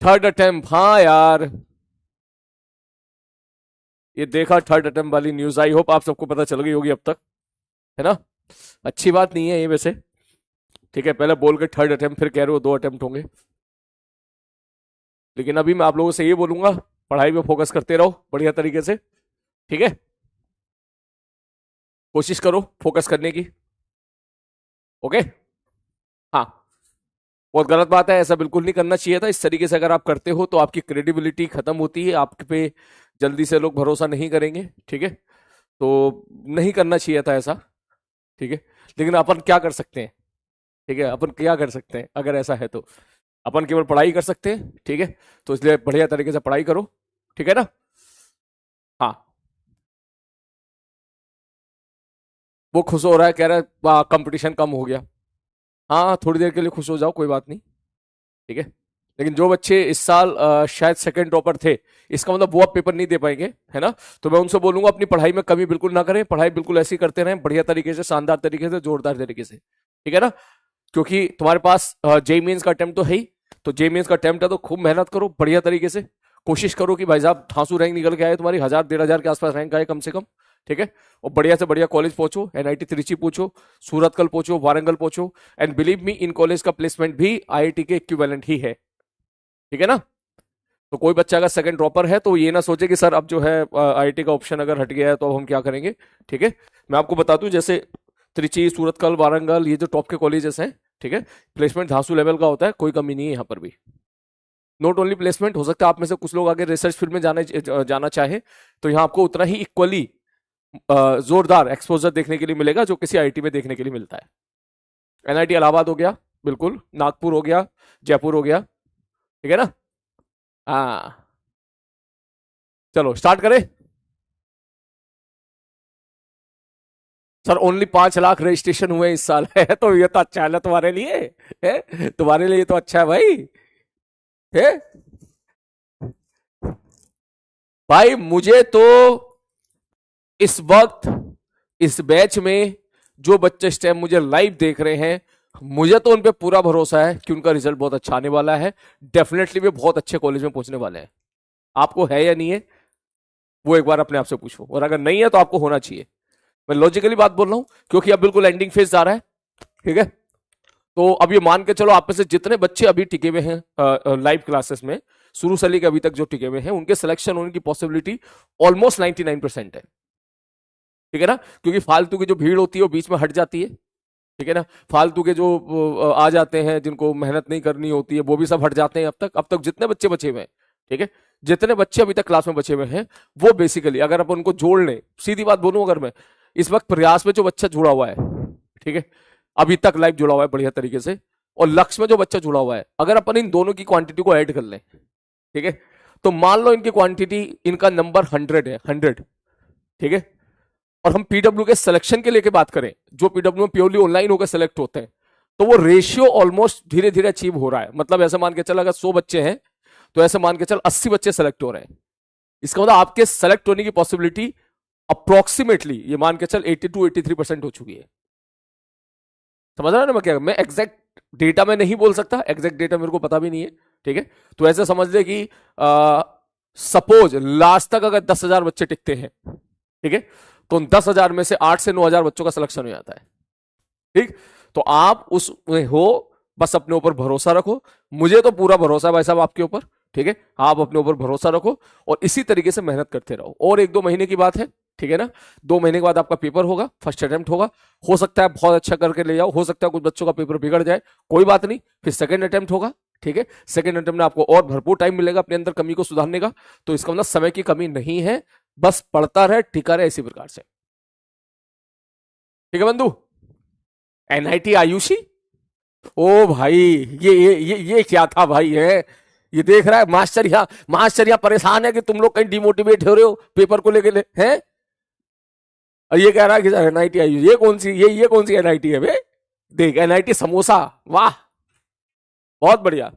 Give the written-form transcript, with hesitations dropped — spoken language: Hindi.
थर्ड अटेम्प्ट, हाँ यार ये देखा, थर्ड अटेम्प्ट वाली न्यूज। आई होप आप सबको पता चल गई होगी अब तक, है ना। अच्छी बात नहीं है ये वैसे, ठीक है। पहले बोल के थर्ड अटेम्प्ट, फिर कह रहे हो 2 अटेम्प्ट होंगे। लेकिन अभी मैं आप लोगों से ये बोलूंगा, पढ़ाई पे फोकस करते रहो बढ़िया तरीके से, ठीक है। कोशिश करो फोकस करने की, ओके। हाँ, बहुत गलत बात है, ऐसा बिल्कुल नहीं करना चाहिए था। इस तरीके से अगर आप करते हो तो आपकी क्रेडिबिलिटी खत्म होती है, आप पे जल्दी से लोग भरोसा नहीं करेंगे, ठीक है। तो नहीं करना चाहिए था ऐसा, ठीक है। लेकिन अपन क्या कर सकते हैं, ठीक है, अपन क्या कर सकते हैं अगर ऐसा है तो। अपन केवल पढ़ाई कर सकते हैं, ठीक है। तो इसलिए बढ़िया तरीके से पढ़ाई करो, ठीक है ना। हाँ, वो खुश हो रहा है, कह रहा है कंपटीशन कम हो गया। हाँ, थोड़ी देर के लिए खुश हो जाओ, कोई बात नहीं, ठीक है। लेकिन जो बच्चे इस साल शायद सेकंड टॉपर थे, इसका मतलब वो अब पेपर नहीं दे पाएंगे, है ना। तो मैं उनसे बोलूंगा अपनी पढ़ाई में कमी बिल्कुल ना करें, पढ़ाई बिल्कुल ऐसी करते रहें, बढ़िया तरीके से, शानदार तरीके से, जोरदार तरीके से, ठीक है ना। क्योंकि तुम्हारे पास जेई मेंस का अटेम्प्ट तो है ही, तो जेई मेंस का अटेम्प्ट है तो खूब मेहनत करो बढ़िया तरीके से। कोशिश करो कि भाई साहब धांसू रैंक निकल के आए, तुम्हारी 1000 1500 के आसपास रैंक आए कम से कम, ठीक है। और बढ़िया से बढ़िया कॉलेज पहुंचो, एनआईटी त्रिची पहुंचो, सूरतकल पहुंचो, वारंगल पहुंचो। And believe me, in college का प्लेसमेंट भी आईआईटी के इक्विवेलेंट ही है, ठीक है ना। तो कोई बच्चा अगर सेकंड ड्रॉपर है तो ये ना सोचे कि सर अब जो है आईआईटी का ऑप्शन अगर हट गया है तो अब हम क्या करेंगे, ठीक है। मैं आपको बता दूं, जैसे त्रिची, सूरतकल, वारंगल, ये जो टॉप के कॉलेजेस हैं, ठीक है, प्लेसमेंट धांसू लेवल का होता है, कोई कमी नहीं है यहाँ पर भी। नॉट ओनली प्लेसमेंट, हो सकता है आप में से कुछ लोग आगे रिसर्च फील्ड में जाना चाहे, तो यहाँ आपको उतना ही इक्वली जोरदार एक्सपोजर देखने के लिए मिलेगा जो किसी आईआईटी में देखने के लिए मिलता है। एनआईटी इलाहाबाद हो गया, बिल्कुल, नागपुर हो गया, जयपुर हो गया, ठीक है ना। हाँ, चलो स्टार्ट करें। सर ओनली 5 लाख रजिस्ट्रेशन हुए इस साल है, तो ये तो अच्छा है ना तुम्हारे लिए, है तुम्हारे लिए तो अच्छा है भाई, है भाई। मुझे तो इस वक्त इस बैच में जो बच्चे इस टाइम मुझे लाइव देख रहे हैं, मुझे तो उन पे पूरा भरोसा है कि उनका रिजल्ट बहुत अच्छा आने वाला है। डेफिनेटली वे बहुत अच्छे कॉलेज में पहुंचने वाले हैं। आपको है या नहीं है, वो एक बार अपने आप से पूछो, और अगर नहीं है तो आपको होना चाहिए। मैं लॉजिकली बात बोल रहा हूं, क्योंकि अब बिल्कुल एंडिंग फेज आ रहा है, ठीक है। तो अब ये मान के चलो, आप में से जितने बच्चे अभी टिके हुए हैं लाइव क्लासेस में, शुरू से लेकर अभी तक जो टिके हुए हैं, उनके सिलेक्शन होने की पॉसिबिलिटी ऑलमोस्ट 99% है, ठीक है ना। क्योंकि फालतू की जो भीड़ होती है वो बीच में हट जाती है, ठीक है ना। फालतू के जो आ जाते हैं जिनको मेहनत नहीं करनी होती है, वो भी सब हट जाते हैं। अब तक जितने बच्चे बचे हुए हैं, ठीक है, जितने बच्चे अभी तक क्लास में बचे हुए हैं, वो बेसिकली अगर अपन उनको जोड़ लें, सीधी बात बोलूं, अगर मैं इस वक्त प्रयास में जो बच्चा जुड़ा हुआ है, ठीक है, अभी तक लाइव जुड़ा हुआ है बढ़िया तरीके से, और लक्ष्य में जो बच्चा जुड़ा हुआ है, अगर अपन इन दोनों की क्वांटिटी को ऐड कर लें, ठीक है, तो मान लो इनकी क्वांटिटी, इनका नंबर 100 है, 100, ठीक है। और हम पीडब्ल्यू के सिलेक्शन के लेके बात करें, जो पीडब्ल्यू में प्योरली ऑनलाइन होकर सिलेक्ट होते हैं, तो वो रेशियो ऑलमोस्ट धीरे धीरे अचीव हो रहा है। मतलब ऐसे मान के चल, अगर 100 बच्चे हैं तो ऐसे मान के चल 80 बच्चे सेलेक्ट हो रहे हैं। इसका मतलब आपके सेलेक्ट होने की पॉसिबिलिटी अप्रोक्सीमेटली, ये मान के चल 82-83% हो चुकी है। समझ रहा है ना मैं क्या, मैं एग्जैक्ट डेटा में नहीं बोल सकता, एग्जैक्ट डेटा मेरे को पता भी नहीं है, ठीक है। तो ऐसे समझ ले कि सपोज लास्ट तक अगर 10,000 बच्चे टिकते हैं, ठीक है, तो उन 10,000 में से 8 से 9,000 बच्चों का सिलेक्शन हो जाता है, ठीक। तो आप उसमें हो, बस अपने ऊपर भरोसा रखो। मुझे तो पूरा भरोसा है भाई साहब आपके ऊपर, ठीक है। आप अपने ऊपर भरोसा रखो और इसी तरीके से मेहनत करते रहो। और 1-2 महीने की बात है, ठीक है ना। 2 महीने के बाद आपका पेपर होगा, फर्स्ट अटेम्प्ट होगा। हो सकता है बहुत अच्छा करके ले जाओ, हो सकता है कुछ बच्चों का पेपर बिगड़ जाए, कोई बात नहीं, फिर सेकंड अटेम्प्ट होगा, ठीक है। सेकंड अटेम्प्ट में आपको और भरपूर टाइम मिलेगा अपने अंदर कमी को सुधारने का। तो इसका मतलब समय की कमी नहीं है, बस पढ़ता रहे, टिका रहे, इसी प्रकार से, ठीक है बंधु। एनआईटी आयुषी, ओ भाई, ये क्या था भाई, है ये देख रहा है मास्टर यहाँ परेशान है कि तुम लोग कहीं डिमोटिवेट हो रहे हो पेपर को लेके हैं। और ये कह रहा है कि एनआईटी आयुषी, ये कौन सी एनआईटी है बे। देख, एनआईटी समोसा, वाह, बहुत बढ़िया।